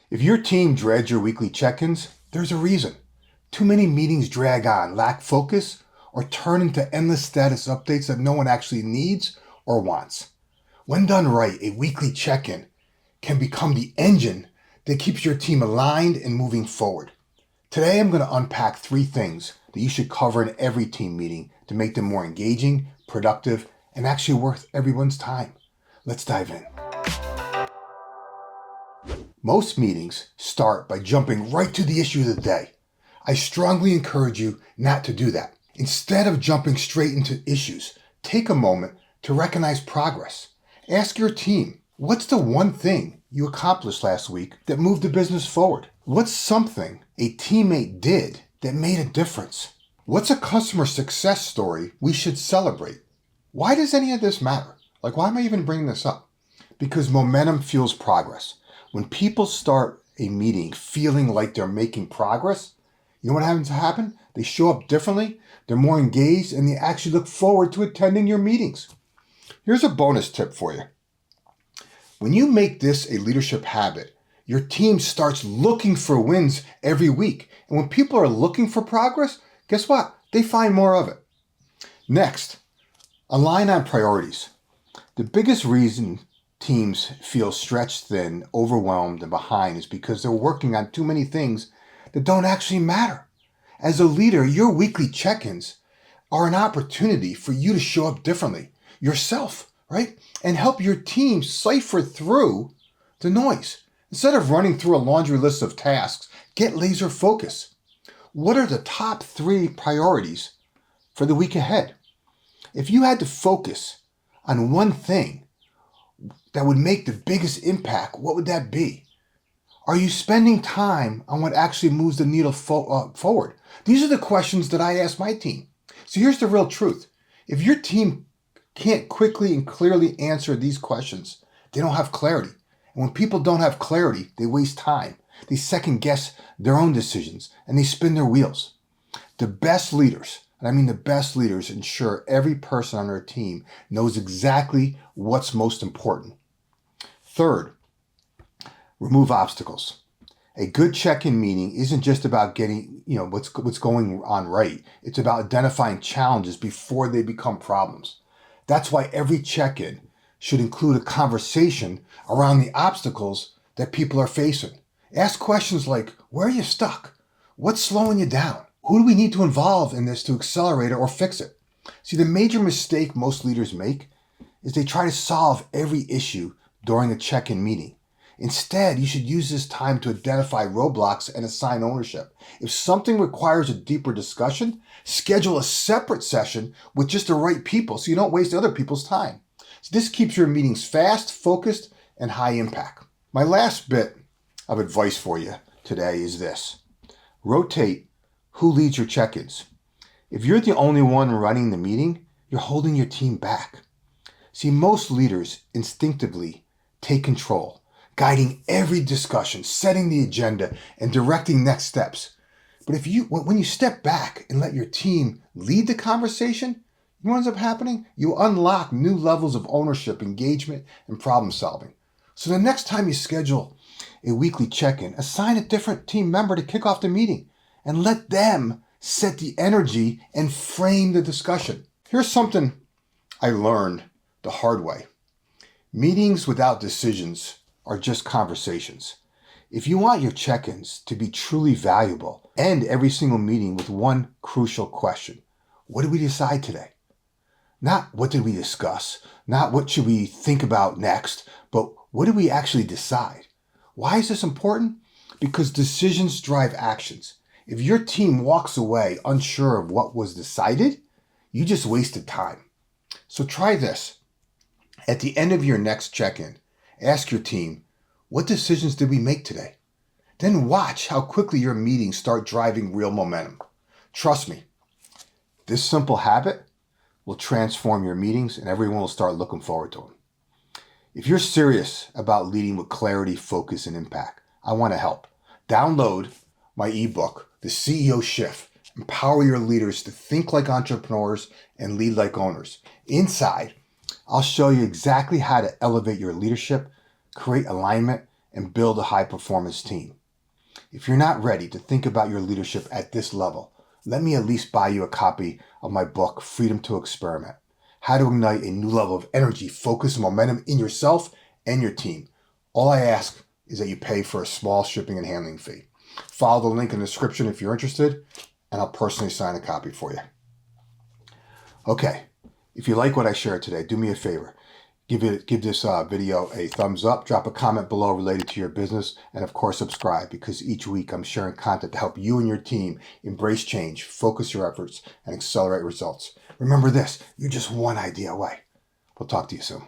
If your team dreads your weekly check-ins, there's a reason. Too many meetings drag on, lack focus, or turn into endless status updates that no one actually needs or wants. When done right, a weekly check-in can become the engine that keeps your team aligned and moving forward. Today, I'm going to unpack 3 things that you should cover in every team meeting to make them more engaging, productive, and actually worth everyone's time. Let's dive in. Most meetings start by jumping right to the issue of the day. I strongly encourage you not to do that. Instead of jumping straight into issues, take a moment to recognize progress. Ask your team, what's the one thing you accomplished last week that moved the business forward? What's something a teammate did that made a difference? What's a customer success story we should celebrate? Why does any of this matter? Why am I even bringing this up? Because momentum fuels progress. When people start a meeting feeling like they're making progress, you know what happens to happen? They show up differently, they're more engaged, and they actually look forward to attending your meetings. Here's a bonus tip for you. When you make this a leadership habit, your team starts looking for wins every week. And when people are looking for progress, guess what? They find more of it. Next, align on priorities. The biggest reason teams feel stretched thin, overwhelmed, and behind is because they're working on too many things that don't actually matter. As a leader, your weekly check-ins are an opportunity for you to show up differently, yourself, right? And help your team cipher through the noise. Instead of running through a laundry list of tasks, get laser focus. What are the top 3 priorities for the week ahead? If you had to focus on one thing that would make the biggest impact, what would that be? Are you spending time on what actually moves the needle forward? These are the questions that I ask my team. So here's the real truth. If your team can't quickly and clearly answer these questions, they don't have clarity. And when people don't have clarity, they waste time. They second guess their own decisions and they spin their wheels. The best leaders, and I mean the best leaders, ensure every person on their team knows exactly what's most important. Third, remove obstacles. A good check-in meeting isn't just about getting, what's going on right. It's about identifying challenges before they become problems. That's why every check-in should include a conversation around the obstacles that people are facing. Ask questions like, where are you stuck? What's slowing you down? Who do we need to involve in this to accelerate it or fix it? See, the major mistake most leaders make is they try to solve every issue during a check-in meeting. Instead, you should use this time to identify roadblocks and assign ownership. If something requires a deeper discussion, schedule a separate session with just the right people so you don't waste other people's time. So this keeps your meetings fast, focused, and high impact. My last bit of advice for you today is this. Rotate who leads your check-ins. If you're the only one running the meeting, you're holding your team back. See, most leaders instinctively take control, guiding every discussion, setting the agenda, and directing next steps. But when you step back and let your team lead the conversation, you know what ends up happening? You unlock new levels of ownership, engagement, and problem solving. So the next time you schedule a weekly check-in, assign a different team member to kick off the meeting and let them set the energy and frame the discussion. Here's something I learned the hard way. Meetings without decisions are just conversations. If you want your check-ins to be truly valuable, end every single meeting with one crucial question. What did we decide today? Not what did we discuss, not what should we think about next, but what did we actually decide? Why is this important? Because decisions drive actions. If your team walks away unsure of what was decided, you just wasted time. So try this. At the end of your next check-in, ask your team, what decisions did we make today? Then watch how quickly your meetings start driving real momentum. Trust me, this simple habit will transform your meetings and everyone will start looking forward to them. If you're serious about leading with clarity, focus, and impact, I want to help. Download my ebook, The CEO Shift. Empower your leaders to think like entrepreneurs and lead like owners. Inside, I'll show you exactly how to elevate your leadership, create alignment, and build a high-performance team. If you're not ready to think about your leadership at this level, let me at least buy you a copy of my book, Freedom to Experiment: How to Ignite a New Level of Energy, Focus, and Momentum in Yourself and Your Team. All I ask is that you pay for a small shipping and handling fee. Follow the link in the description if you're interested, and I'll personally sign a copy for you. Okay, if you like what I shared today, do me a favor. Give this video a thumbs up, drop a comment below related to your business, and of course subscribe, because each week I'm sharing content to help you and your team embrace change, focus your efforts, and accelerate results. Remember this, you're just one idea away. We'll talk to you soon.